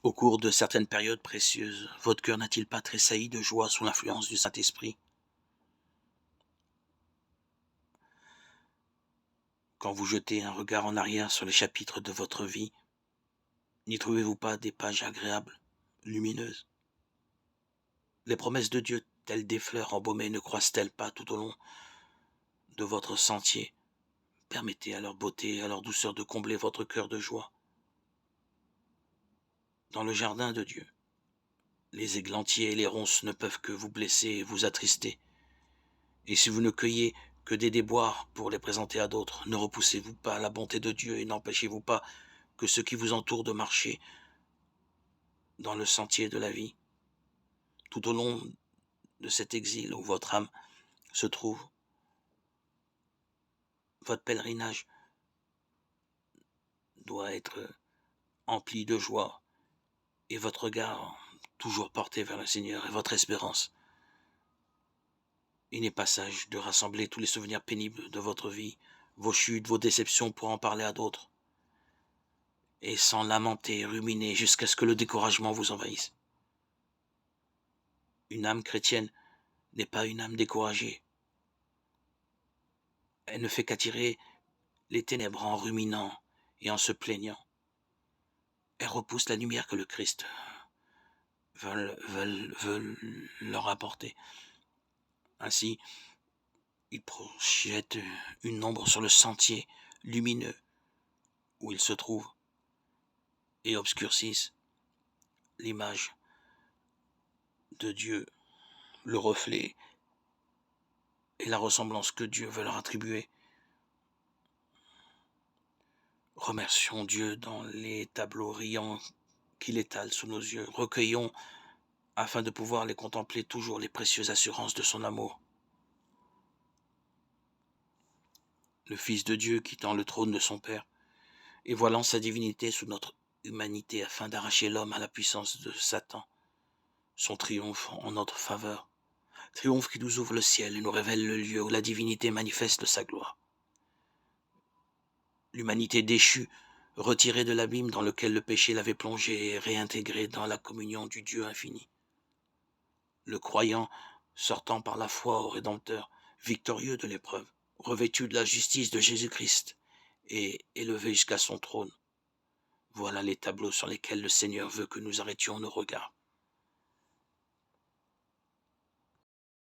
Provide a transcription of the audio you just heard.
Au cours de certaines périodes précieuses, votre cœur n'a-t-il pas tressailli de joie sous l'influence du Saint-Esprit? Quand vous jetez un regard en arrière sur les chapitres de votre vie, n'y trouvez-vous pas des pages agréables, lumineuses? Les promesses de Dieu, telles des fleurs embaumées, ne croissent-elles pas tout au long de votre sentier? Permettez à leur beauté et à leur douceur de combler votre cœur de joie. Dans le jardin de Dieu, les églantiers et les ronces ne peuvent que vous blesser et vous attrister. Et si vous ne cueillez que des déboires pour les présenter à d'autres, ne repoussez-vous pas la bonté de Dieu et n'empêchez-vous pas que ceux qui vous entourent de marcher dans le sentier de la vie, tout au long de cet exil où votre âme se trouve, votre pèlerinage doit être empli de joie et votre regard toujours porté vers le Seigneur et votre espérance. Il n'est pas sage de rassembler tous les souvenirs pénibles de votre vie, vos chutes, vos déceptions pour en parler à d'autres, et sans lamenter, ruminer jusqu'à ce que le découragement vous envahisse. Une âme chrétienne n'est pas une âme découragée. Elle ne fait qu'attirer les ténèbres en ruminant et en se plaignant. Elle repousse la lumière que le Christ veut leur apporter. Ainsi, il projette une ombre sur le sentier lumineux où il se trouve et obscurcissent l'image de Dieu, le reflet et la ressemblance que Dieu veut leur attribuer. Remercions Dieu dans les tableaux riants qu'il étale sous nos yeux. Recueillons, afin de pouvoir les contempler, toujours les précieuses assurances de son amour. Le Fils de Dieu quittant le trône de son Père et voilant sa divinité sous notre humanité afin d'arracher l'homme à la puissance de Satan, son triomphe en notre faveur, triomphe qui nous ouvre le ciel et nous révèle le lieu où la divinité manifeste sa gloire. L'humanité déchue, retirée de l'abîme dans lequel le péché l'avait plongée et réintégrée dans la communion du Dieu infini. Le croyant, sortant par la foi au Rédempteur, victorieux de l'épreuve, revêtu de la justice de Jésus-Christ et élevé jusqu'à son trône. Voilà les tableaux sur lesquels le Seigneur veut que nous arrêtions nos regards.